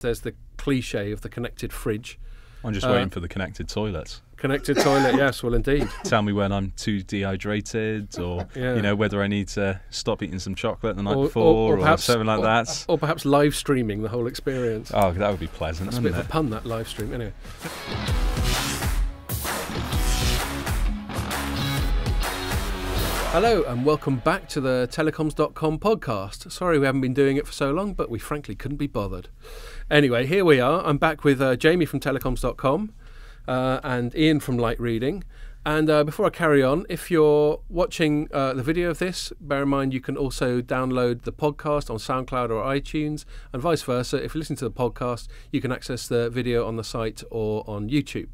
there's the cliche of the connected fridge. I'm just waiting for the connected toilets. Connected toilet, yes, well, indeed. Tell me when I'm too dehydrated, or whether I need to stop eating some chocolate the night before, or perhaps, something like that. Or perhaps live streaming the whole experience. Oh, that would be pleasant. That's a bit of a pun, that live stream. Anyway. Hello and welcome back to the Telecoms.com podcast. Sorry we haven't been doing it for so long, but we frankly couldn't be bothered. Anyway, here we are. I'm back with Jamie from Telecoms.com and Ian from Light Reading. And before I carry on, if you're watching the video of this, bear in mind you can also download the podcast on SoundCloud or iTunes, and vice versa. If you listen to the podcast, you can access the video on the site or on YouTube.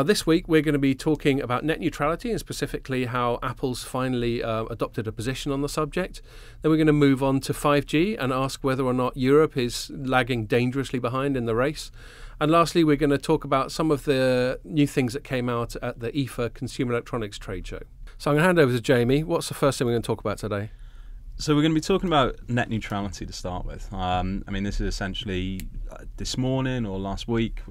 This week we're going to be talking about net neutrality, and specifically how Apple's finally adopted a position on the subject. Then we're going to move on to 5G and ask whether or not Europe is lagging dangerously behind in the race. And lastly, we're going to talk about some of the new things that came out at the IFA Consumer Electronics Trade Show. So I'm going to hand over to Jamie. What's the first thing we're going to talk about today? So we're going to be talking about net neutrality to start with. I mean, this is essentially this morning or last week,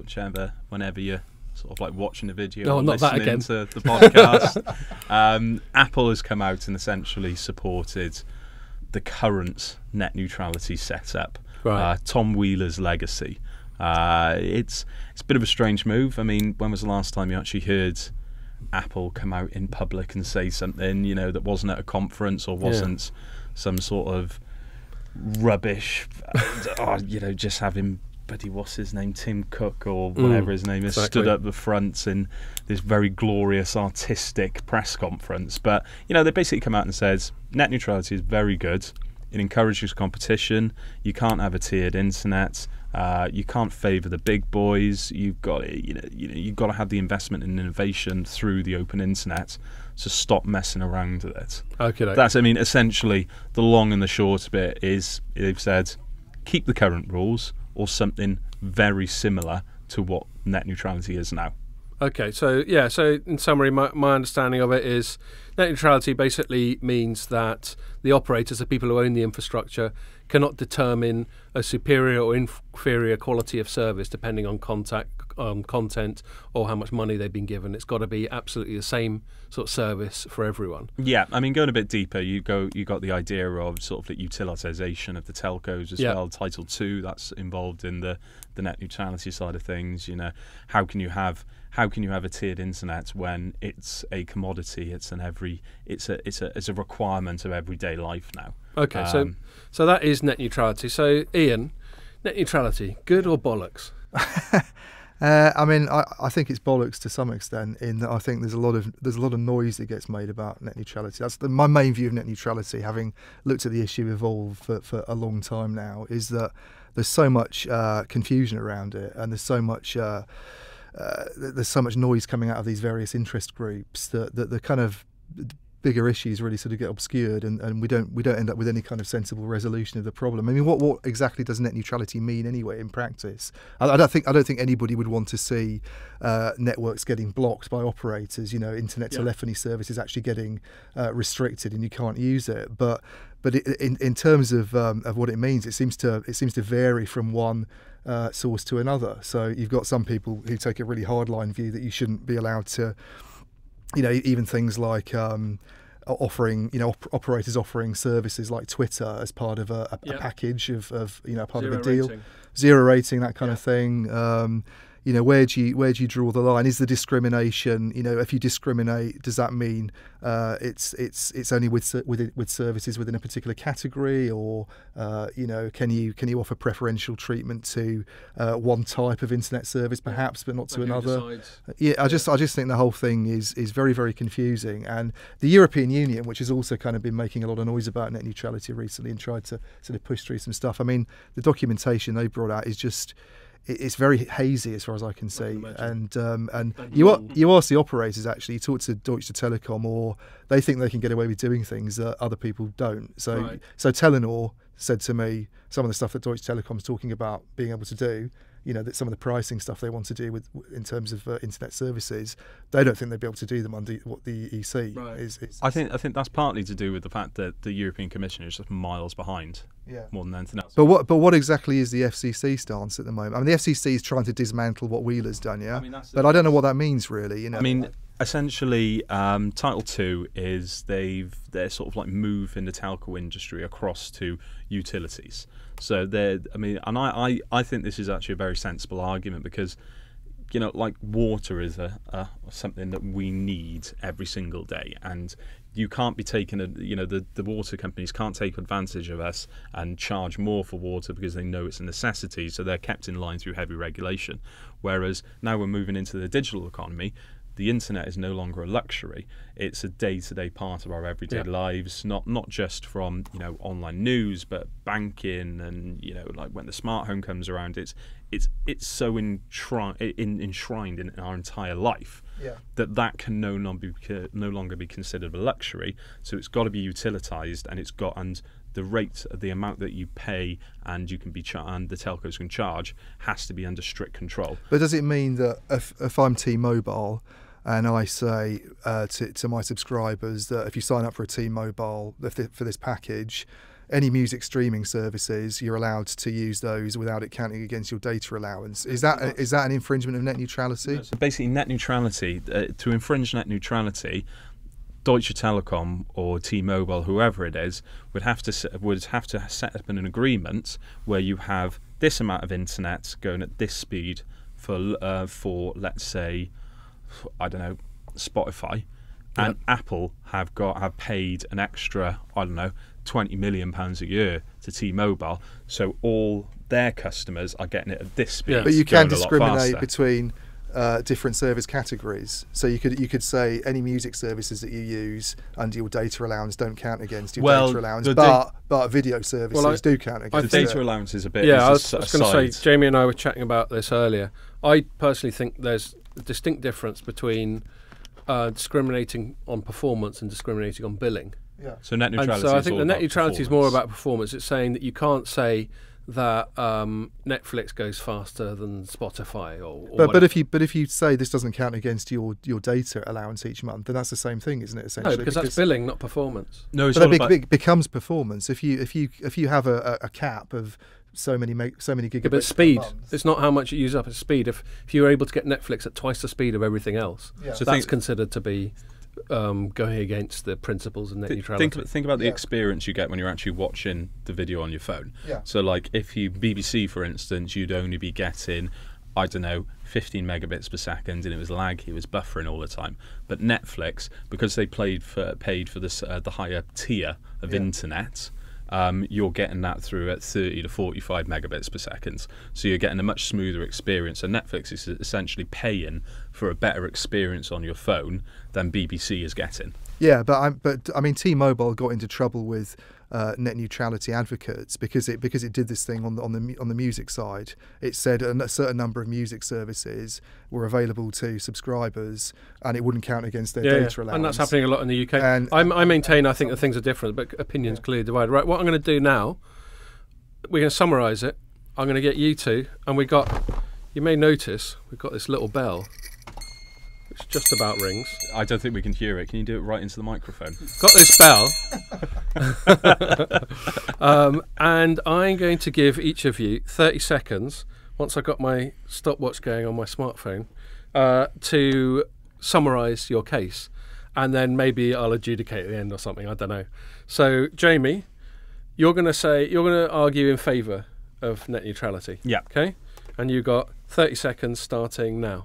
whenever you're sort of like watching the video or listening to the podcast. Apple has come out and essentially supported the current net neutrality setup, Tom Wheeler's legacy. It's a bit of a strange move. I mean, when was the last time you actually heard Apple come out in public and say something, that wasn't at a conference or wasn't some sort of rubbish, just having what's his name, Tim Cook or whatever his name is, stood up the front in this very glorious artistic press conference. But they basically come out and said net neutrality is very good. It encourages competition. You can't have a tiered internet. You can't favour the big boys. You've got you've got to have the investment and innovation through the open internet to stop messing around with it. Okay. That's essentially the long and the short of it is they've said keep the current rules, or something very similar to what net neutrality is now. Okay, so in summary, my understanding of it is net neutrality basically means that the operators, the people who own the infrastructure, cannot determine a superior or inferior quality of service depending on content or how much money they've been given. It's got to be absolutely the same sort of service for everyone. Yeah, I mean, going a bit deeper, you got the idea of sort of the utilisation of the telcos as well. Title 2, that's involved in the net neutrality side of things. How can you have a tiered internet when it's a commodity? It's a requirement of everyday life now. Okay, so that is net neutrality. So Ian, net neutrality, good or bollocks? I mean, I think it's bollocks to some extent, in that I think there's a lot of noise that gets made about net neutrality. That's my main view of net neutrality, having looked at the issue evolve for a long time now, is that there's so much confusion around it, and there's so much noise coming out of these various interest groups that the kind of bigger issues really sort of get obscured, and we don't end up with any kind of sensible resolution of the problem. I mean, what exactly does net neutrality mean anyway in practice? I don't think anybody would want to see networks getting blocked by operators. Internet telephony services actually getting restricted and you can't use it. But in terms of what it means, it seems to vary from one source to another. So you've got some people who take a really hardline view that you shouldn't be allowed to, even things like operators offering services like Twitter as part of a package of part of a deal, zero rating, that kind of thing. Where do you draw the line? Is the discrimination, if you discriminate, does that mean it's only with services within a particular category, or can you offer preferential treatment to one type of internet service perhaps, but not to another? I just think the whole thing is very, very confusing. And the European Union, which has also kind of been making a lot of noise about net neutrality recently and tried to sort of push through some stuff. I mean, the documentation they brought out is just, it's very hazy as far as I can see, and you ask the operators, actually, you talk to Deutsche Telekom, or they think they can get away with doing things that other people don't. So Telenor said to me some of the stuff that Deutsche Telekom's talking about being able to do, that some of the pricing stuff they want to do in terms of internet services, they don't think they'd be able to do them under what the EC is. I think that's partly to do with the fact that the European Commission is just miles behind, more than anything else. But what exactly is the FCC stance at the moment? I mean, the FCC is trying to dismantle what Wheeler's done, but I don't know what that means really. I mean, essentially, Title II is they're sort of like moving the telco industry across to utilities. So I think this is actually a very sensible argument because, like water is something that we need every single day, and you can't be taking the water companies can't take advantage of us and charge more for water because they know it's a necessity, so they're kept in line through heavy regulation. Whereas now we're moving into the digital economy. The internet is no longer a luxury. It's a day-to-day part of our everyday lives, not just from online news, but banking and like when the smart home comes around, it's so enshrined in our entire life that can no longer be considered a luxury. So it's got to be utilized, and the rate, the amount that you pay and you can be and the telcos can charge has to be under strict control. But does it mean that if I'm T-Mobile and I say to my subscribers that if you sign up for a T-Mobile for this package, any music streaming services, you're allowed to use those without it counting against your data allowance? Is that an infringement of net neutrality? No, so basically, net neutrality, to infringe net neutrality, Deutsche Telekom or T-Mobile, whoever it is, would have to set up an agreement where you have this amount of internet going at this speed for let's say, I don't know, Spotify, and Apple have paid an extra, I don't know, £20 million a year to T-Mobile, so all their customers are getting it at this speed. But you can discriminate between different service categories. So you could say any music services that you use under your data allowance don't count against your data allowance, but video services do count against the data allowance is a bit. Yeah, I was going to say, Jamie and I were chatting about this earlier. I personally think there's a distinct difference between discriminating on performance and discriminating on billing. Yeah. So net neutrality. And so I think the net neutrality is more about performance. It's saying that you can't say that Netflix goes faster than Spotify or but if you say this doesn't count against your data allowance each month, then that's the same thing, isn't it? Essentially, no, because that's billing, not performance. No, it's but it becomes performance if you have a cap of so many gigabits. But speed. It's not how much you use up. It's speed. If you're able to get Netflix at twice the speed of everything else, so that's considered to be going against the principles of net neutrality. Think about the experience you get when you're actually watching the video on your phone. So like if you BBC, for instance, you'd only be getting, I don't know, 15 megabits per second, and it was laggy, it was buffering all the time. But Netflix, because they paid for this the higher tier of internet, you're getting that through at 30 to 45 megabits per second. So you're getting a much smoother experience. And Netflix is essentially paying for a better experience on your phone than BBC is getting. Yeah, but I mean, T-Mobile got into trouble with net neutrality advocates because it did this thing on the music side. It said a certain number of music services were available to subscribers, and it wouldn't count against their data allowance. And that's happening a lot in the UK. And I maintain I think that things are different, but opinions clearly divided. Right, what I'm going to do now, we're going to summarise it. I'm going to get you two, and you may notice we've got this little bell. Which just about rings. I don't think we can hear it. Can you do it right into the microphone? Got this bell. And I'm going to give each of you 30 seconds, once I've got my stopwatch going on my smartphone, to summarise your case. And then maybe I'll adjudicate at the end or something, I don't know. So, Jamie, you're going to argue in favour of net neutrality. Yeah. Okay? And you've got 30 seconds starting now.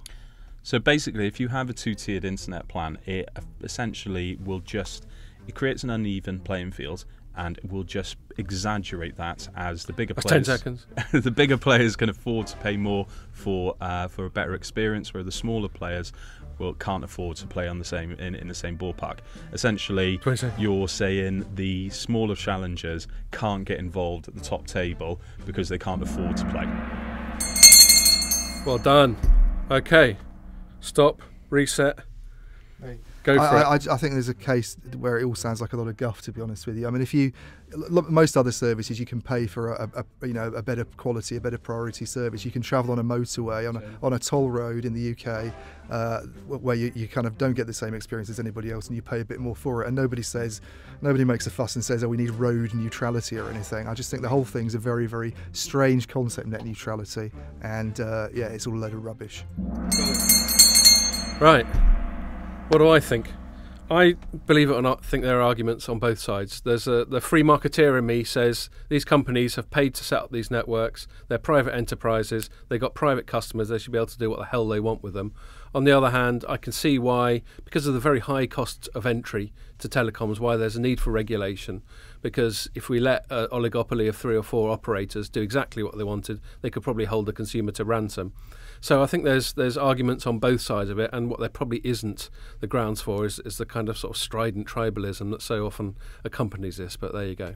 So basically, if you have a two-tiered internet plan, it essentially it creates an uneven playing field, and it will just exaggerate that as the bigger players. 10 seconds. The bigger players can afford to pay more for a better experience, where the smaller players can't afford to play on the same in the same ballpark. Essentially, you're saying the smaller challengers can't get involved at the top table because they can't afford to play. Well done. Okay. Stop, reset, Go for it. I think there's a case where it all sounds like a lot of guff, to be honest with you. I mean, if you, most other services, you can pay for a better quality, a better priority service. You can travel on a motorway, on a toll road in the UK, where you kind of don't get the same experience as anybody else, and you pay a bit more for it. And nobody makes a fuss and says, oh, we need road neutrality or anything. I just think the whole thing's a very, very strange concept, net neutrality, and it's all a load of rubbish. Right. What do I think? I, believe it or not, think there are arguments on both sides. The free marketeer in me says these companies have paid to set up these networks. They're private enterprises. They've got private customers. They should be able to do what the hell they want with them. On the other hand, I can see why, because of the very high cost of entry to telecoms, why there's a need for regulation. Because if we let an oligopoly of 3 or 4 operators do exactly what they wanted, they could probably hold the consumer to ransom. So I think there's arguments on both sides of it, and what there probably isn't the grounds for is the kind of sort of strident tribalism that so often accompanies this, but there you go.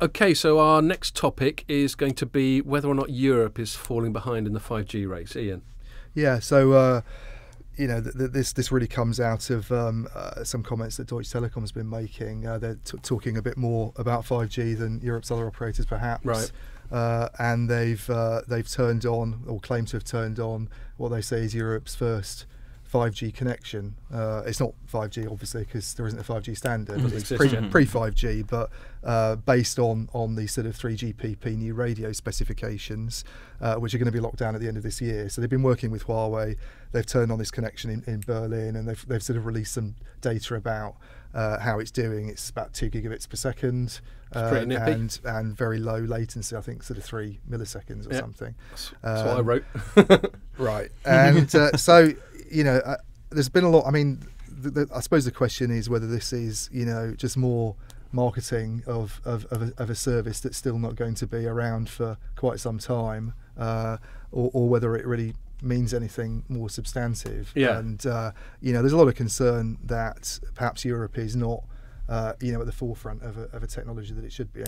Okay, so our next topic is going to be whether or not Europe is falling behind in the 5G race. Ian? Yeah, so this really comes out of some comments that Deutsche Telekom's been making. They're talking a bit more about 5G than Europe's other operators, perhaps. Right. And they've turned on, or claim to have turned on, what they say is Europe's first 5G connection. It's not 5G, obviously, because there isn't a 5G standard. It's pre-5G, but based on the sort of 3GPP new radio specifications, which are going to be locked down at the end of this year. So they've been working with Huawei. They've turned on this connection in Berlin, and they've sort of released some data about how it's doing. It's about 2 gigabits per second, and very low latency. I think sort of 3 milliseconds or something. That's what I wrote. Right, and so there's been a lot. I mean, I suppose the question is whether this is just more marketing of a service that's still not going to be around for quite some time, or whether it really means anything more substantive. And there's a lot of concern that perhaps Europe is not at the forefront of a technology that it should be.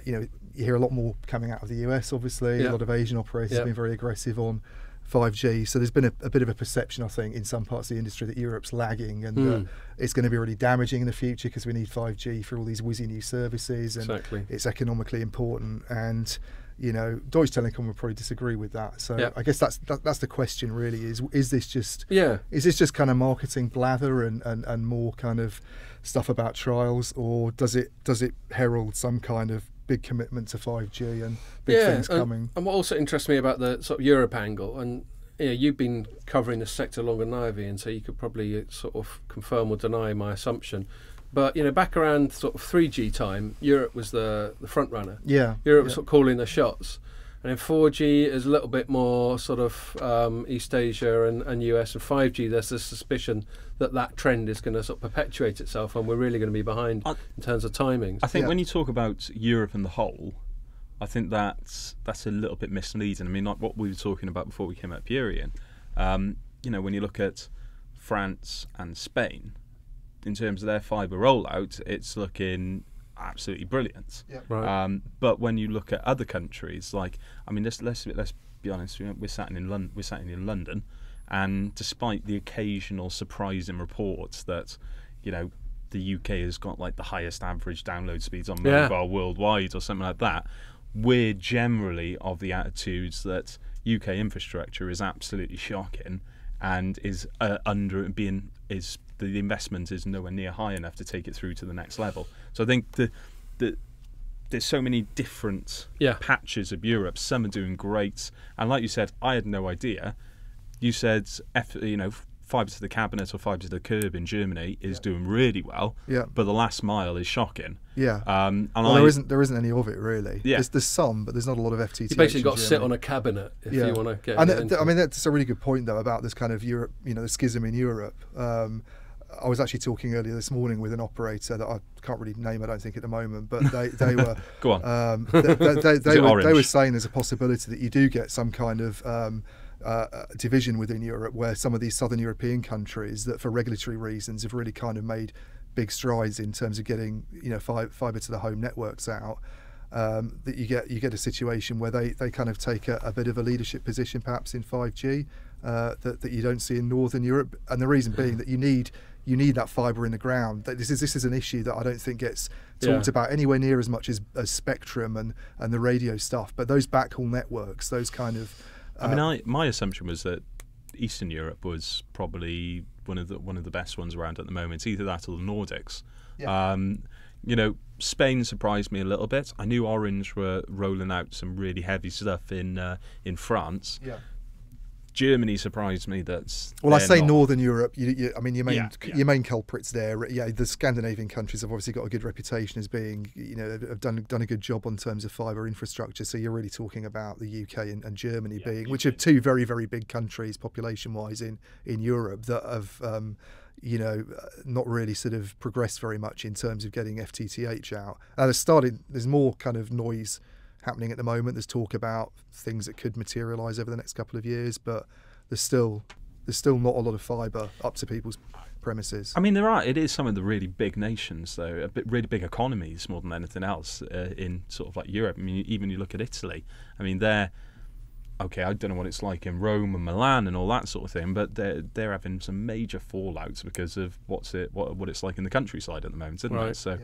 You hear a lot more coming out of the US, obviously. A lot of Asian operators have been very aggressive on 5G, so there's been a bit of a perception, I think, in some parts of the industry that Europe's lagging, and it's going to be really damaging in the future because we need 5G for all these whizzy new services, and it's economically important. And Deutsche Telekom would probably disagree with that. So I guess that's the question, really: is this just kind of marketing blather and more kind of stuff about trials, or does it herald some kind of big commitment to 5G and big things coming? And what also interests me about the sort of Europe angle, and you've been covering this sector longer than I have, Ian, so you could probably sort of confirm or deny my assumption. But back around sort of 3G time, Europe was the front runner. Europe was sort of calling the shots. And in 4G is a little bit more sort of East Asia and US, and 5G there's this suspicion that trend is going to sort of perpetuate itself, and we're really going to be behind in terms of timings. I think when you talk about Europe and the whole, I think that's a little bit misleading. I mean, like what we were talking about before we came up here, Ian. When you look at France and Spain, in terms of their fibre rollout, it's looking absolutely brilliant. But when you look at other countries, like, I mean, let's be honest, we're sat in London, and despite the occasional surprising reports that the UK has got like the highest average download speeds on mobile worldwide or something like that, we're generally of the attitudes that UK infrastructure is absolutely shocking and is the investment is nowhere near high enough to take it through to the next level. So I think there's so many different patches of Europe. Some are doing great, and like you said, I had no idea. You said fibre to the cabinet or fibre to the curb in Germany is doing really well, but the last mile is shocking. And there isn't any of it really. There's some, but there's not a lot of FTTH. You basically got to sit on a cabinet if you want to get. And I mean, that's a really good point though about this kind of Europe, the schism in Europe. I was actually talking earlier this morning with an operator that I can't really name, I don't think, at the moment, but they were go on. They were saying there's a possibility that you do get some kind of division within Europe, where some of these southern European countries that for regulatory reasons have really kind of made big strides in terms of getting fibre to the home networks out. That you get a situation where they kind of take a bit of a leadership position perhaps in 5G, that you don't see in Northern Europe, and the reason being that you need that fibre in the ground. This is an issue that I don't think gets talked about anywhere near as much as spectrum and the radio stuff. But those backhaul networks, those kind of my assumption was that Eastern Europe was probably one of the best ones around at the moment. Either that or the Nordics. Spain surprised me a little bit. I knew Orange were rolling out some really heavy stuff in France. Yeah. Germany surprised me. I say Northern Europe. Your main culprits there. Yeah, the Scandinavian countries have obviously got a good reputation as being, have done a good job on terms of fibre infrastructure. So you're really talking about the UK and Germany which are two very, very big countries population-wise in Europe that have not really sort of progressed very much in terms of getting FTTH out. There's more kind of noise happening at the moment. There's talk about things that could materialise over the next couple of years, but there's still not a lot of fibre up to people's premises. I mean, it is some of the really big nations, though, really big economies more than anything else in sort of like Europe. I mean, even you look at Italy. I mean, I don't know what it's like in Rome and Milan and all that sort of thing, but they're having some major fallouts because of what it's like in the countryside at the moment, isn't it? So,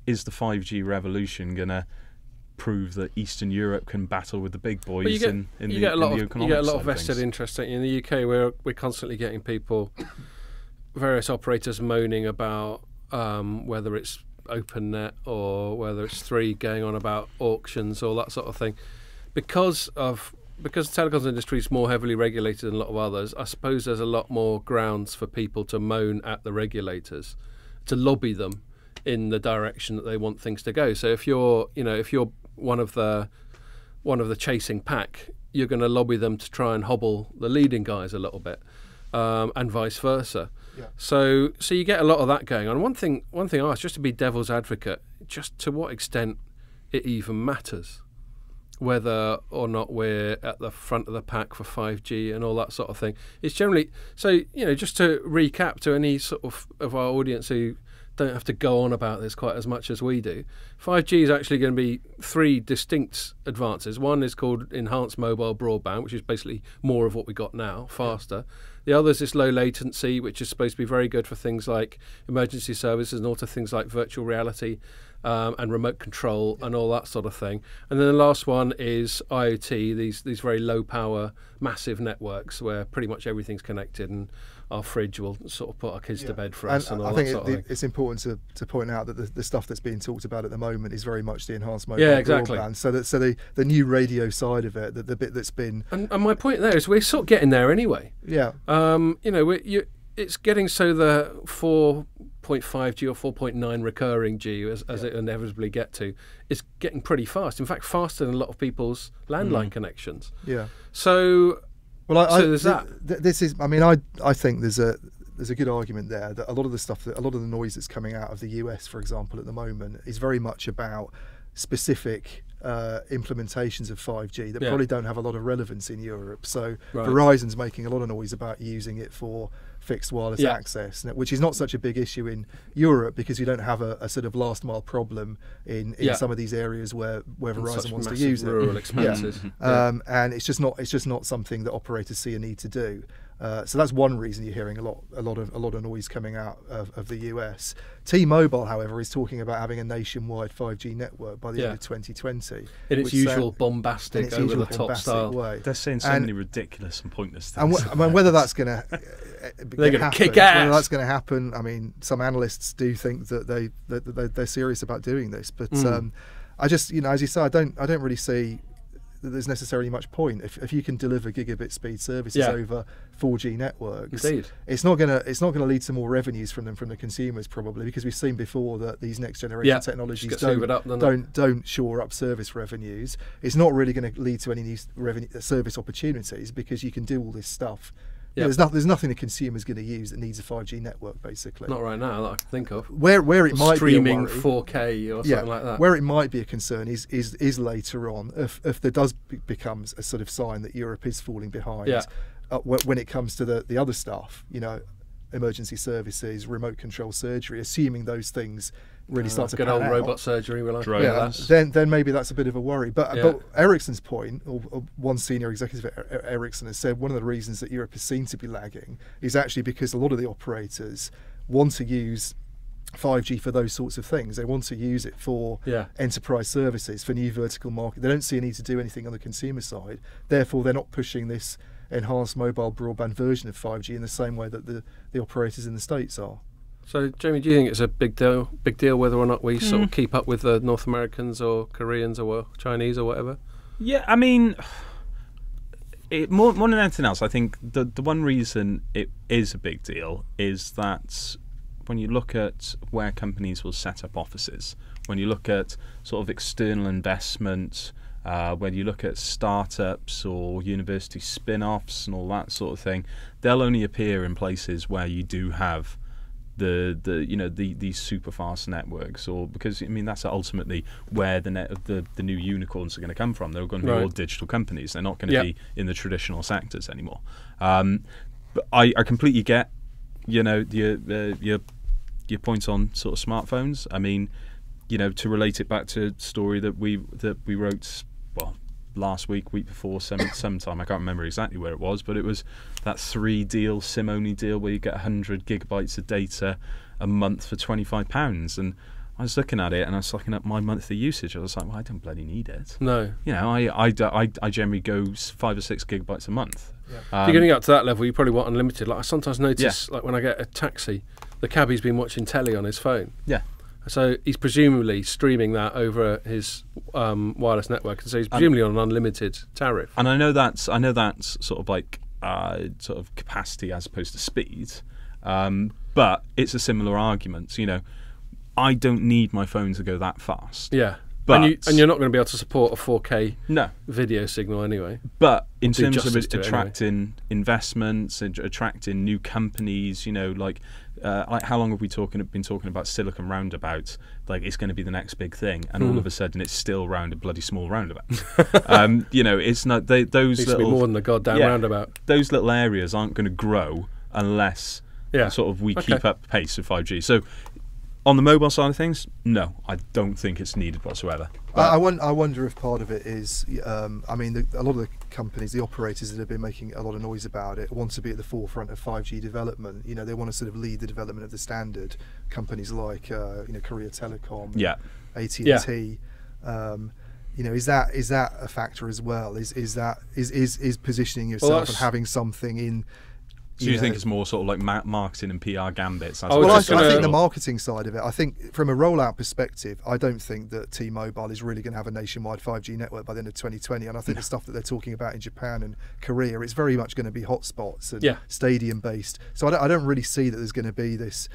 is the 5G revolution going to prove that Eastern Europe can battle with the big boys you get a lot of vested interest in the UK. We're constantly getting various operators moaning about whether it's OpenNet or whether it's 3 going on about auctions, all that sort of thing. Because the telecoms industry is more heavily regulated than a lot of others, I suppose there's a lot more grounds for people to moan at the regulators, to lobby them in the direction that they want things to go. So if you're one of the chasing pack, you're going to lobby them to try and hobble the leading guys a little bit, and vice versa. Yeah. So you get a lot of that going on. One thing I ask, just to be devil's advocate, just to what extent it even matters whether or not we're at the front of the pack for 5G and all that sort of thing. It's generally just to recap to any sort of our audience who don't have to go on about this quite as much as we do. 5G is actually going to be 3 distinct advances. One is called enhanced mobile broadband, which is basically more of what we got now, faster. The other is this low latency, which is supposed to be very good for things like emergency services and also things like virtual reality and remote control and all that sort of thing. And then the last one is IoT, these very low power, massive networks where pretty much everything's connected, and our fridge will sort of put our kids to bed for us. And all that sort of thing. It's important to point out that the stuff that's being talked about at the moment is very much the enhanced mobile broadband. So the new radio side of it, the bit that's been... And my point there is we're sort of getting there anyway. Yeah. It's getting so the 4.5G or 4.9 recurring G, as it inevitably get to, is getting pretty fast. In fact, faster than a lot of people's landline connections. Yeah. So... Well, there's that. This is. I mean, I think there's a good argument there that a lot of the noise that's coming out of the US, for example, at the moment, is very much about specific implementations of 5G that probably don't have a lot of relevance in Europe. So Verizon's making a lot of noise about using it for fixed wireless access, which is not such a big issue in Europe because you don't have a sort of last mile problem in some of these areas where Verizon wants to use it. Rural expenses. And it's just not something that operators see a need to do. So that's one reason you're hearing a lot of noise coming out of the US. T-Mobile, however, is talking about having a nationwide 5G network by the end of 2020 in its usual bombastic, over the top style way. They're saying so many ridiculous and pointless things. And whether that's going to they're going to kick ass. Whether that's going to happen, I mean, some analysts do think that they're serious about doing this, but I just, as you say, I don't really see that there's necessarily much point if you can deliver gigabit speed services over 4G networks. Indeed. It's not going to lead to more revenues from the consumers, probably, because we've seen before that these next generation technologies don't shore up service revenues. It's not really going to lead to any new service opportunities because you can do all this stuff. Yeah. There's nothing the consumer's going to use that needs a 5G network, basically. Not right now that I can think of. Where it might streaming be a worry, 4K or something like that. Where it might be a concern is later on if there does becomes a sort of sign that Europe is falling behind when it comes to the other stuff. emergency services, remote control surgery, assuming those things really start to pan old out. robot surgery, then maybe that's a bit of a worry. But Ericsson's point, or one senior executive at Ericsson has said one of the reasons that Europe is seen to be lagging is actually because a lot of the operators want to use 5G for those sorts of things. They want to use it for enterprise services, for new vertical market. They don't see a need to do anything on the consumer side. Therefore, they're not pushing this enhanced mobile broadband version of 5G in the same way that the operators in the States are. So, Jamie, do you think it's a big deal whether or not we sort of keep up with the North Americans or Koreans or Chinese or whatever? Yeah, I mean, more than anything else, I think the one reason it is a big deal is that when you look at where companies will set up offices, when you look at sort of external investment, when you look at startups or university spin-offs and all that sort of thing, they'll only appear in places where you do have these super fast networks, or because I mean that's ultimately where the new unicorns are going to come from. They're going to be all digital companies. They're not going to be in the traditional sectors anymore. But I completely get your point on sort of smartphones. I mean, to relate it back to a story that we wrote, last week before, sometime, I can't remember exactly where it was, but it was that 3 SIM-only deal where you get 100 gigabytes of data a month for £25. And I was looking at it and I was looking at my monthly usage. I was like, well, I don't bloody need it. No. I generally go 5 or 6 gigabytes a month. Yeah. If you're getting up to that level, you probably want unlimited. Like I sometimes notice, like when I get a taxi, the cabbie's been watching telly on his phone. Yeah. So he's presumably streaming that over his wireless network, and so he's presumably on an unlimited tariff. And I know that's sort of like sort of capacity as opposed to speed, but it's a similar argument. I don't need my phone to go that fast. Yeah, but and you're not going to be able to support a 4K no video signal anyway. But in terms of attracting investments, attracting new companies, like how long have we been talking about Silicon Roundabout? Like it's going to be the next big thing, and all of a sudden it's still round a bloody small roundabout. It's not those needs to be more than a goddamn roundabout. Those little areas aren't going to grow unless sort of we keep up pace with 5G. So on the mobile side of things, no, I don't think it's needed whatsoever. I wonder if part of it is, a lot of the companies, the operators that have been making a lot of noise about it, want to be at the forefront of 5G development. They want to sort of lead the development of the standard. Companies like, Korea Telecom, AT&T. Is that a factor as well? Is positioning yourself and having something in? So you think it's more sort of like marketing and PR gambits? I think the marketing side of it, I think from a rollout perspective, I don't think that T-Mobile is really going to have a nationwide 5G network by the end of 2020. And I think the stuff that they're talking about in Japan and Korea, it's very much going to be hotspots and stadium-based. So I don't really see that there's going to be this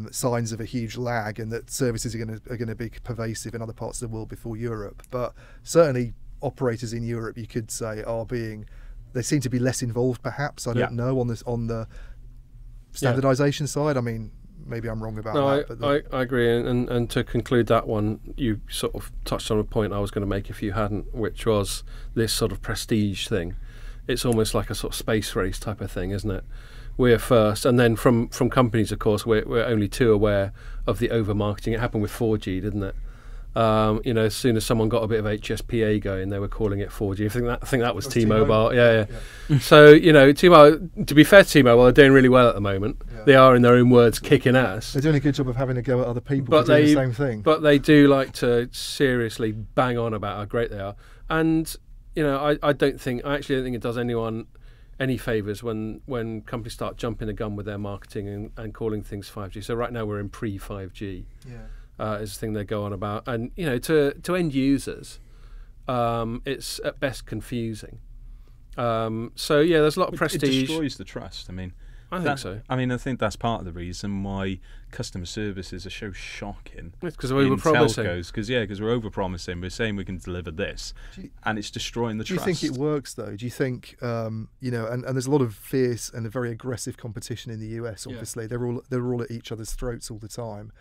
signs of a huge lag and that services are going to be pervasive in other parts of the world before Europe. But certainly operators in Europe, you could say, they seem to be less involved, perhaps. I don't know on the standardisation side. I mean, maybe I'm wrong about that. But I agree. And to conclude that one, you sort of touched on a point I was going to make if you hadn't, which was this sort of prestige thing. It's almost like a sort of space race type of thing, isn't it? We're first, and then from companies, of course, we're only too aware of the over marketing. It happened with 4G, didn't it? As soon as someone got a bit of HSPA going, they were calling it 4G. I think that was T-Mobile. Yeah. So T-Mobile. To be fair to T-Mobile, they're doing really well at the moment. Yeah. They are, in their own words, kicking ass. They're doing a good job of having a go at other people for doing the same thing. But they do like to seriously bang on about how great they are. And I actually don't think it does anyone any favours when companies start jumping the gun with their marketing and calling things 5G. So right now we're in pre-5G. Yeah. Is the thing they go on about, and to end users, it's at best confusing. There's a lot of prestige. It destroys the trust. I think so. I think that's part of the reason why customer services are so shocking. It's because we were promising. Because we're over-promising. We're saying we can deliver this, and it's destroying the trust. Do you think it works though? Do you think and there's a lot of fierce and a very aggressive competition in the US. Obviously, they're all at each other's throats all the time.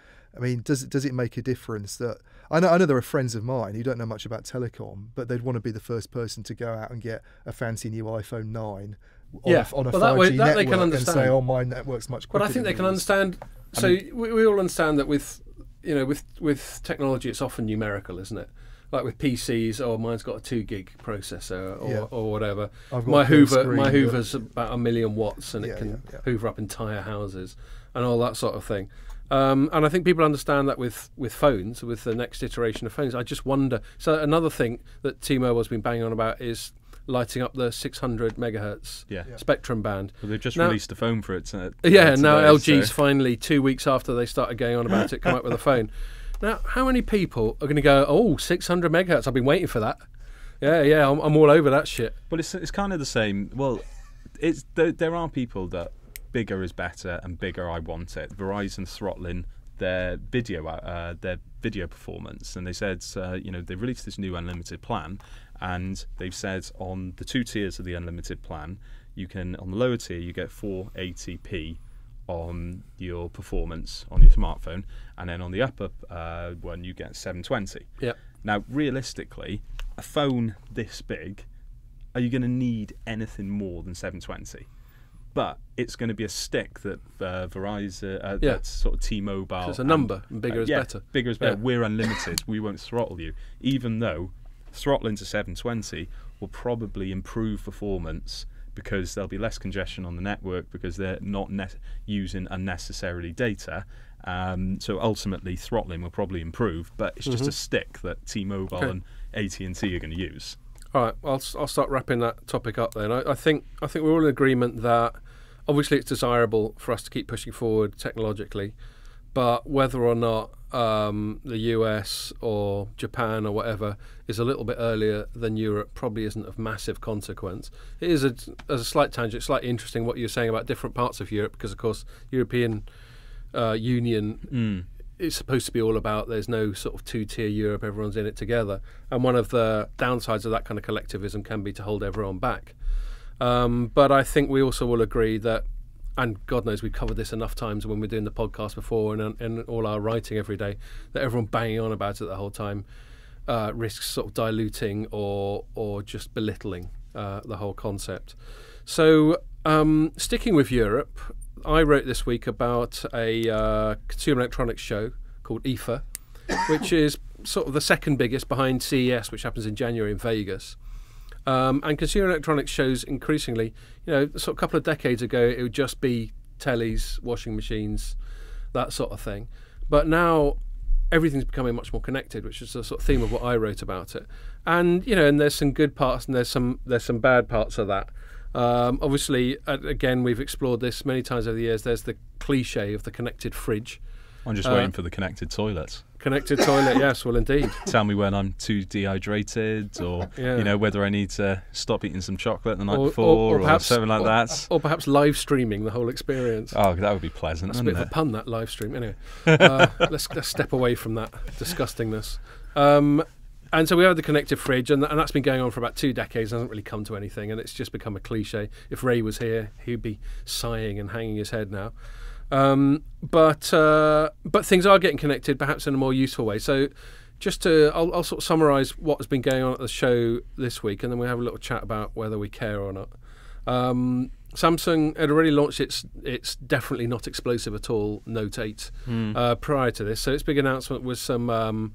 Does it make a difference that I know there are friends of mine who don't know much about telecom, but they'd want to be the first person to go out and get a fancy new iPhone 9 on a 5G network and say, "Oh, my network's much quicker." But I think they can understand. So we all understand that with technology, it's often numerical, isn't it? Like with PCs, mine's got a 2 gig processor or whatever. My Hoover's about 1 million watts and it can hoover up entire houses and all that sort of thing. And I think people understand that with phones, with the next iteration of phones. I just wonder. So another thing that T-Mobile's been banging on about is lighting up the 600 megahertz spectrum band. Well, they've just released a phone for it. Now LG's finally, 2 weeks after they started going on about it, come up with a phone. Now, how many people are going to go, 600 megahertz, I've been waiting for that. Yeah, I'm all over that shit. But it's kind of the same. Well, there are people that bigger is better and bigger I want it. Verizon throttling their video performance, and they said, they released this new unlimited plan, and they've said on the 2 tiers of the unlimited plan, on the lower tier, you get 480p on your performance on your smartphone, and then on the upper one you get 720. Yep. Now, realistically, a phone this big, are you going to need anything more than 720? But it's going to be a stick that Verizon, that's sort of T-Mobile. It's a number, and bigger is better. Bigger is better. Yeah. We're unlimited. We won't throttle you, even though throttling to 720 will probably improve performance, because there'll be less congestion on the network because they're not using unnecessarily data. So ultimately, throttling will probably improve, but it's just a stick that T-Mobile and AT&T are going to use. All right, I'll start wrapping that topic up then. I think we're all in agreement that obviously it's desirable for us to keep pushing forward technologically, but whether or not the US or Japan or whatever is a little bit earlier than Europe probably isn't of massive consequence. It is as a slight tangent, slightly interesting what you're saying about different parts of Europe, because of course European Union is supposed to be all about there's no sort of 2-tier Europe, everyone's in it together, and one of the downsides of that kind of collectivism can be to hold everyone back. But I think we also will agree that, and God knows we've covered this enough times when we're doing the podcast before and all our writing every day, that everyone banging on about it the whole time risks sort of diluting or just belittling the whole concept. So sticking with Europe, I wrote this week about a consumer electronics show called IFA, which is sort of the second biggest behind CES, which happens in January in Vegas. And consumer electronics shows increasingly, sort of a couple of decades ago, it would just be tellies, washing machines, that sort of thing. But now everything's becoming much more connected, which is the sort of theme of what I wrote about it. And, and there's some good parts and there's some bad parts of that. Obviously, again, we've explored this many times over the years. There's the cliche of the connected fridge. I'm just waiting for the connected toilets. Connected toilet, yes, well, indeed. Tell me when I'm too dehydrated, or whether I need to stop eting some chocolate the night before, or perhaps, something like that. Or perhaps live streaming the whole experience. Oh, that would be pleasant. That's a bit of a pun, that live stream. Anyway, let's step away from that disgustingness. And so we have the connected fridge, and that's been going on for about 2 decades. Hasn't really come to anything, and it's just become a cliche. If Ray was here, he'd be sighing and hanging his head now. But things are getting connected, perhaps in a more useful way. So I'll sort of summarise what has been going on at the show this week, and then we'll have a little chat about whether we care or not. Samsung had already launched its definitely not explosive at all Note 8 prior to this. So its big announcement was some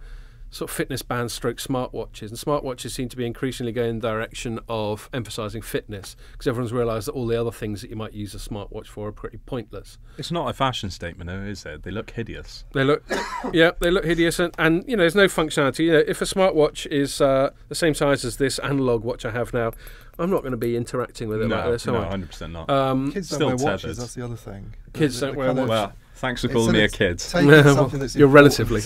sort of fitness bands stroke smartwatches, and smartwatches seem to be increasingly going in the direction of emphasising fitness, because everyone's realised that all the other things that you might use a smartwatch for are pretty pointless. It's not a fashion statement, though, is it? They look hideous. They look hideous, and there's no functionality. If a smartwatch is the same size as this analog watch I have now, I'm not going to be interacting with it like this. No, 100% not. Kids don't wear watches. That's the other thing. Kids don't wear watches. Well, thanks for calling me a kid. You're relatively.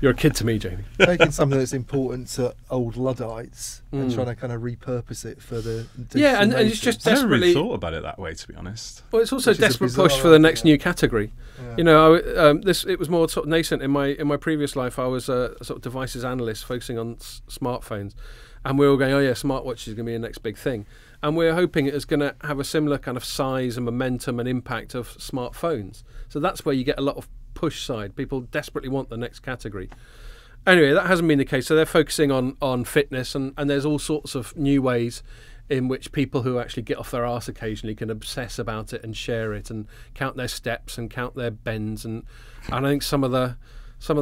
You're a kid to me, Jamie. Taking something that's important to old Luddites and trying to kind of repupurpose it for the and it's just I never desperately really thought about it that way, to be honest. Well, it's also a desperate push for the next new category. Yeah. It was more sort of nascent in my previous life. I was a sort of devices analyst focusing on smartphones, and we were all going, smartwatch is going to be the next big thing. And we're hoping it is going to have a similar kind of size and momentum and impact of smartphones. So that's where you get a lot of push side. People desperately want the next category. Anyway, that hasn't been the case. So they're focusing on fitness, and there's all sorts of new ways in which people who actually get off their arse occasionally can obsess about it and share it and count their steps and count their bends, and I think some of the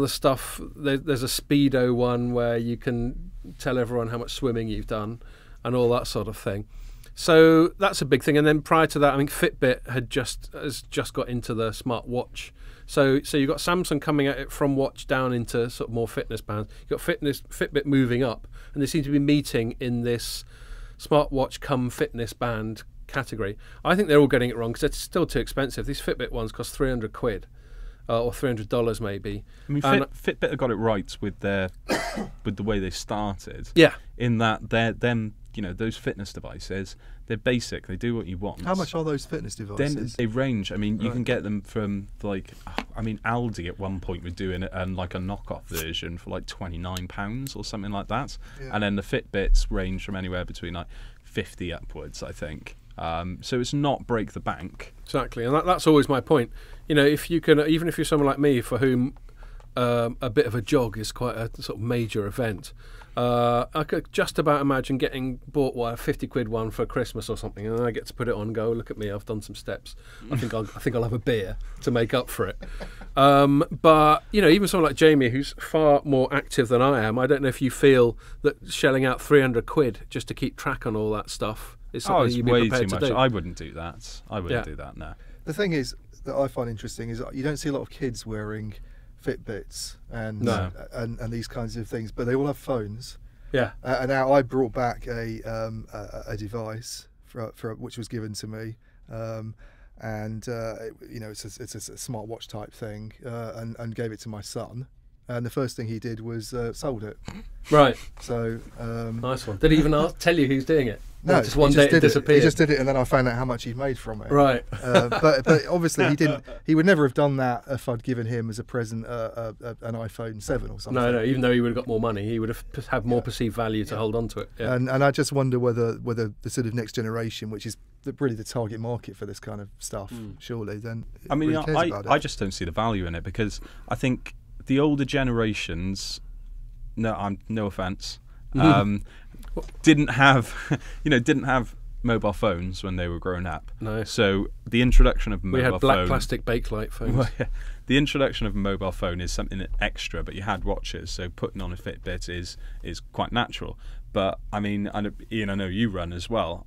stuff, there's a Speedo one where you can tell everyone how much swimming you've done and all that sort of thing. So that's a big thing. And then prior to that, I mean, Fitbit has just got into the smartwatch. So you've got Samsung coming at it from watch down into sort of more fitness bands. You've got Fitbit moving up, and they seem to be meeting in this smartwatch come fitness band category. I think they're all getting it wrong because it's still too expensive. These Fitbit ones cost £300 or $300 maybe. I mean, Fitbit have got it right with the way they started. Yeah. In that those fitness devices, they're basic. They do what you want. How much are those fitness devices? Then they range. I mean, you can get them from Aldi at one point were doing it and like a knockoff version for like £29 or something like that. Yeah. And then the Fitbits range from anywhere between like 50 upwards, I think. So it's not break the bank. Exactly, and that's always my point. If you can, even if you're someone like me for whom a bit of a jog is quite a sort of major event, I could just about imagine getting bought a £50 one for Christmas or something, and then I get to put it on and go, look at me, I've done some steps. I think I'll have a beer to make up for it. But even someone like Jamie, who's far more active than I am, I don't know if you feel that shelling out £300 just to keep track on all that stuff is something you'd be prepared to do. I wouldn't do that. I wouldn't do that. No. The thing is that I find interesting is you don't see a lot of kids wearing Fitbits and these kinds of things, but they all have phones. Yeah. And now I brought back a device for which was given to me, it's a smartwatch type thing, and gave it to my son. And the first thing he did was sold it. Right. So nice one. Did he even tell you who's doing it? No, just one day it disappeared. He just did it, and then I found out how much he'd made from it. Right. But obviously he didn't. He would never have done that if I'd given him as a present an iPhone 7 or something. No. Even though he would have got more money, he would have more perceived value to hold on to it. Yeah. And I just wonder whether the sort of next generation, which is really the target market for this kind of stuff, surely then. I just don't see the value in it, because I think the older generations, no offence, didn't have mobile phones when they were growing up. No. So the introduction of mobile phone, we had black plastic Bakelite phones. Well, yeah, the introduction of a mobile phone is something extra, but you had watches, so putting on a Fitbit is quite natural. But I mean, Ian, I know you run as well.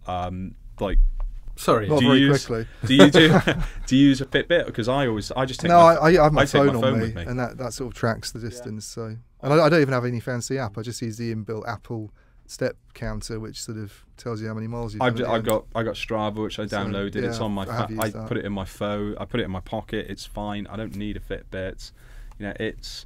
Sorry, not very quickly. Do you use a Fitbit? Because I just take I have my phone on me, with me, and that sort of tracks the distance. Yeah. So, and I don't even have any fancy app. I just use the inbuilt Apple step counter, which sort of tells you how many miles you've done. I got Strava, which I downloaded. So, it's on my I put it in my phone. I put it in my pocket. It's fine. I don't need a Fitbit. It's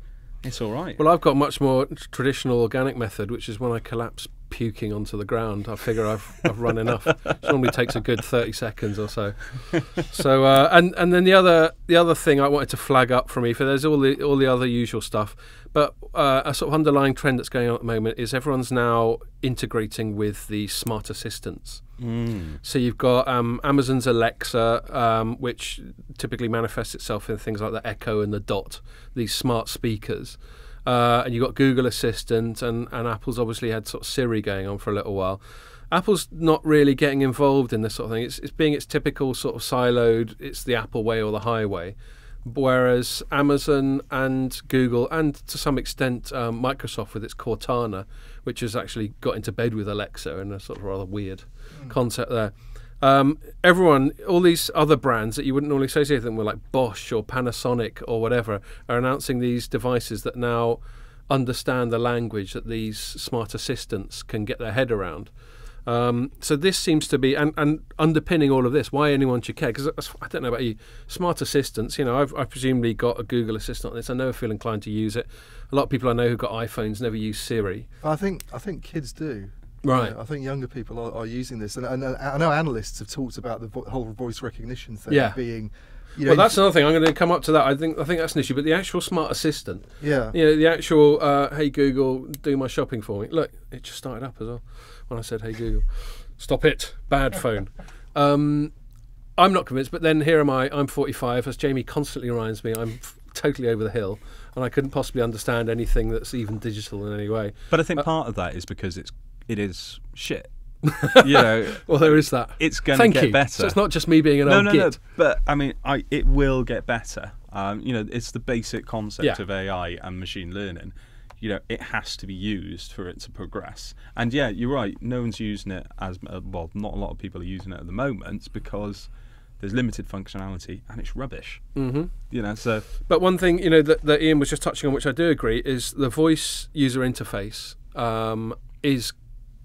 all right. Well, I've got much more traditional organic method, which is when I collapse puking onto the ground. I figure I've run enough. It normally takes a good 30 seconds or so. So and then the other thing I wanted to flag up from EFA, there's all the other usual stuff, but a sort of underlying trend that's going on at the moment is everyone's now integrating with the smart assistants. So you've got Amazon's Alexa, which typically manifests itself in things like the Echo and the Dot, these smart speakers. And you've got Google Assistant, and Apple's obviously had sort of Siri going on for a little while. Apple's not really getting involved in this sort of thing. It's being its typical sort of siloed, it's the Apple way or the highway. Whereas Amazon and Google, and to some extent Microsoft with its Cortana, which has actually got into bed with Alexa in a sort of rather weird concept there. Everyone, all these other brands that you wouldn't normally associate them with, like Bosch or Panasonic or whatever, are announcing these devices that now understand the language that these smart assistants can get their head around. So this seems to be, and underpinning all of this, why anyone should care, because I don't know about you, smart assistants, I've presumably got a Google Assistant on this. I never feel inclined to use it. A lot of people I know who've got iPhones never use Siri. I think kids do. Right. I think younger people are using this, and I know analysts have talked about the whole voice recognition thing being. Well, that's another thing. I'm going to come up to that. I think that's an issue. But the actual smart assistant, the actual hey Google, do my shopping for me. Look, it just started up as well when I said hey Google, stop it, bad phone. I'm not convinced. But then here am I. I'm 45, as Jamie constantly reminds me. I'm totally over the hill, and I couldn't possibly understand anything that's even digital in any way. But I think part of that is because it is shit. you know, well, there is that. It's going to get better. So it's not just me being an old git. No. But I mean, it will get better. You know, it's the basic concept of AI and machine learning. You know, it has to be used for it to progress. And yeah, you're right. No one's using it as well. Not a lot of people are using it at the moment because there's limited functionality and it's rubbish. You know, so. But one thing, you know, that Ian was just touching on, which I do agree, is the voice user interface is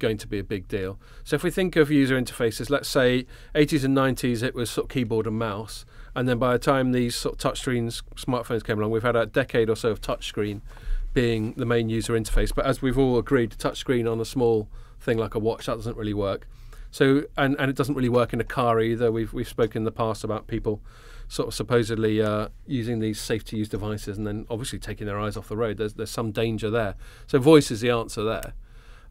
going to be a big deal. So if we think of user interfaces, let's say 80s and 90s, it was sort of keyboard and mouse, and then by the time these sort of touchscreens, smartphones came along, we've had a decade or so of touchscreen being the main user interface. But as we've all agreed, touchscreen on a small thing like a watch, that doesn't really work. So and it doesn't really work in a car either. We've spoken in the past about people sort of supposedly using these safe-to-use devices and then obviously taking their eyes off the road. There's some danger there. So voice is the answer there.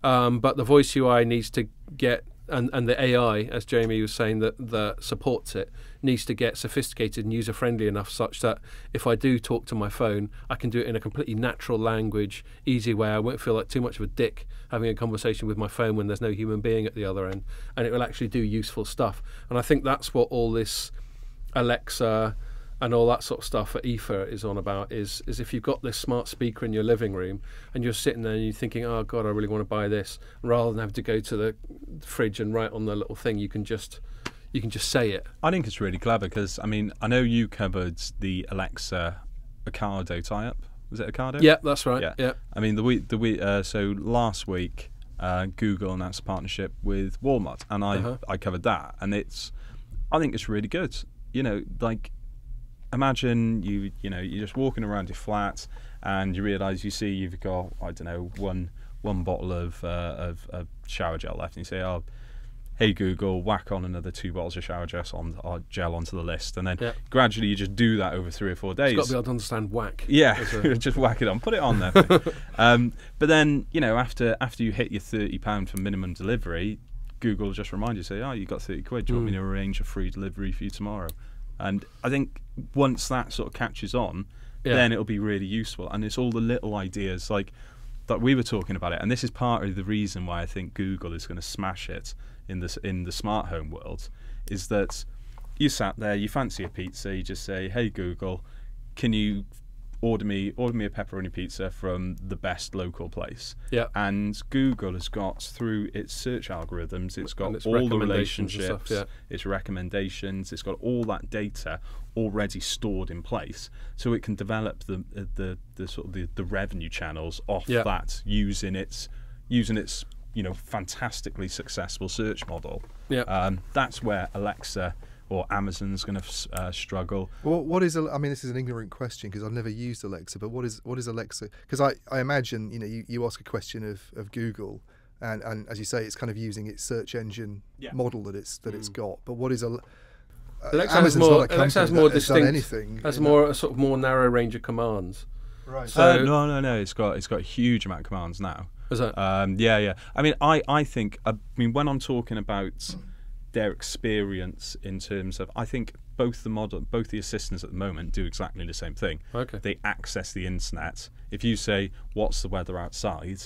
But the voice UI needs to get, and the AI, as Jamie was saying, that supports it, needs to get sophisticated and user-friendly enough such that if I do talk to my phone, I can do it in a completely natural language, easy way. I won't feel like too much of a dick having a conversation with my phone when there's no human being at the other end, and it will actually do useful stuff. And I think that's what all this Alexa and all that sort of stuff at IFA is on about, is if you've got this smart speaker in your living room and you're sitting there and you're thinking, oh God, I really want to buy this, rather than have to go to the fridge and write on the little thing, you can just say it. I think it's really clever because, I mean, I know you covered the Alexa Ocado tie-up. Was it Ocado? Yeah, that's right. Yeah. I mean, so last week, Google announced a partnership with Walmart, and I covered that, and I think it's really good. You know, like, imagine you're just walking around your flat and you realise you've got, I don't know, one bottle of shower gel left, and you say, oh, hey Google, whack on another 2 bottles of shower gel onto the list, and then gradually you just do that over 3 or 4 days. You've got to be able to understand whack. Yeah, just whack it on, put it on there. But then, you know, after you hit your £30 for minimum delivery, Google will just remind you, say, oh, you got 30 quid, do you want me to arrange a free delivery for you tomorrow? And I think once that sort of catches on, then it'll be really useful. And it's all the little ideas like that we were talking about it. And this is partly the reason why I think Google is going to smash it in the smart home world, is that you sat there, you fancy a pizza, you just say, hey Google, can you order me a pepperoni pizza from the best local place? Yeah. And Google has got, through its search algorithms, it's got all the relationships, its recommendations, it's got all that data already stored in place, so it can develop the sort of the revenue channels off that using its fantastically successful search model. That's where Alexa or Amazon's going to struggle. Well, what is? I mean, this is an ignorant question because I've never used Alexa. But what is Alexa? Because I imagine you ask a question of Google, and as you say, it's kind of using its search engine model that it's got. But what is Alexa has more distinct, has a sort of more narrow range of commands. Right. So no. It's got a huge amount of commands now. Is it? Yeah. I mean, I think when I'm talking about their experience in terms of, I think both the assistants at the moment do exactly the same thing. Okay. They access the internet. If you say, what's the weather outside,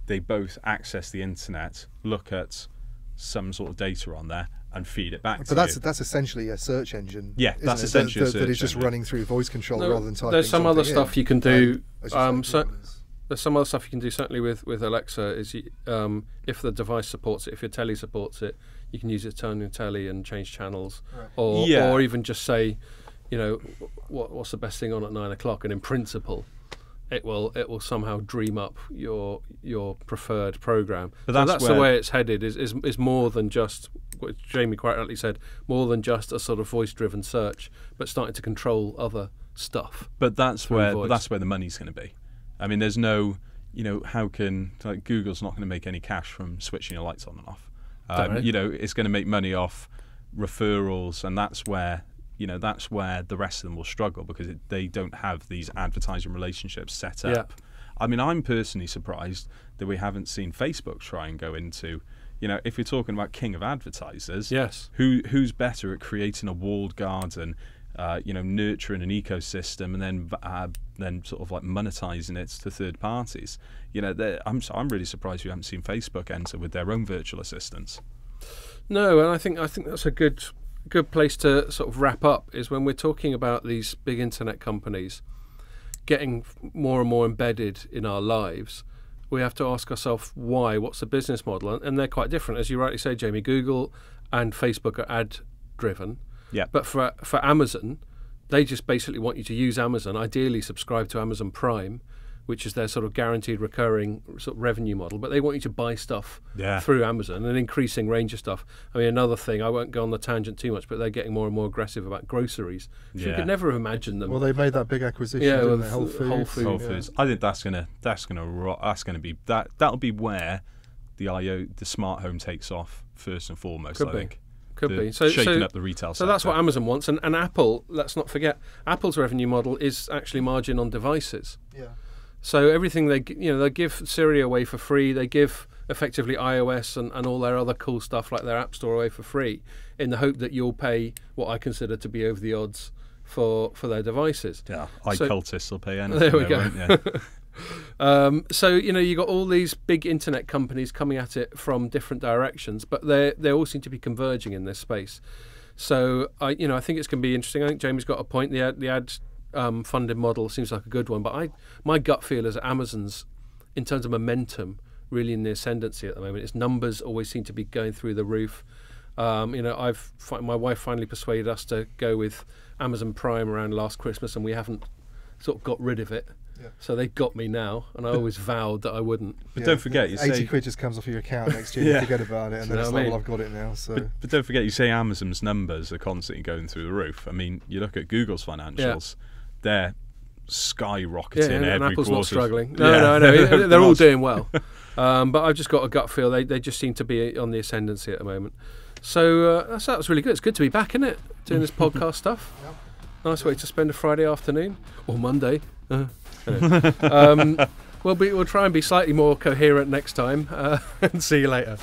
they both access the internet, look at some sort of data on there, and feed it back to you. But that's essentially a search engine. Yeah, that's essentially a search engine. That is just running through voice control rather than typing. There's some other stuff you can do. There's some other stuff you can do, certainly with Alexa, is if the device supports it, if your telly supports it, you can use it to turn your telly and change channels, or even just say, what's the best thing on at 9 o'clock, and in principle, it will somehow dream up your preferred program. But that's the way it's headed. Is more than just what Jamie quite rightly said, more than just a sort of voice-driven search, but starting to control other stuff. But that's where the money's going to be. I mean, there's no, Google's not going to make any cash from switching your lights on and off. It's going to make money off referrals, and that's where the rest of them will struggle because they don't have these advertising relationships set up. I mean, I'm personally surprised that we haven't seen Facebook try and go into, if you're talking about king of advertisers, yes, who's better at creating a walled garden nurturing an ecosystem and then sort of like monetizing it to third parties. I'm really surprised we haven't seen Facebook enter with their own virtual assistants. No, and I think that's a good place to sort of wrap up, is when we're talking about these big internet companies getting more and more embedded in our lives. We have to ask ourselves why. What's the business model? And they're quite different, as you rightly say, Jamie. Google and Facebook are ad driven. Yeah. But for Amazon, they just basically want you to use Amazon, ideally subscribe to Amazon Prime, which is their sort of guaranteed recurring sort of revenue model. But they want you to buy stuff through Amazon, an increasing range of stuff. I mean, another thing, I won't go on the tangent too much, but they're getting more and more aggressive about groceries. You could never have imagined them. Well, they made that big acquisition, didn't they? Whole Foods. I think that'll be where the smart home takes off first and foremost. Could be. So shaking up the retail sector. So that's what Amazon wants. And Apple, let's not forget, Apple's revenue model is actually margin on devices. Yeah. So everything they give Siri away for free. They give effectively iOS and all their other cool stuff like their App Store away for free, in the hope that you'll pay what I consider to be over the odds for their devices. Yeah, cultists will pay anything. There we go. So you got all these big internet companies coming at it from different directions, but they all seem to be converging in this space. So I think it's going to be interesting. I think Jamie's got a point. The ad funded model seems like a good one, but my gut feel is that Amazon's, in terms of momentum, really in the ascendancy at the moment. Its numbers always seem to be going through the roof. My wife finally persuaded us to go with Amazon Prime around last Christmas, and we haven't sort of got rid of it. Yeah. So they got me now, and I always vowed that I wouldn't. But don't forget, you 80 say quid just comes off your account next year. You forget about it, and then it's like, well, I've got it now. So, but don't forget, you say Amazon's numbers are constantly going through the roof. I mean, you look at Google's financials; they're skyrocketing and every Apple's quarter. not struggling. No, they're all doing well. But I've just got a gut feel they just seem to be on the ascendancy at the moment. So that was really good. It's good to be back, isn't it? Doing this podcast stuff. Yep. Nice way to spend a Friday afternoon or Monday. We'll try and be slightly more coherent next time, and see you later.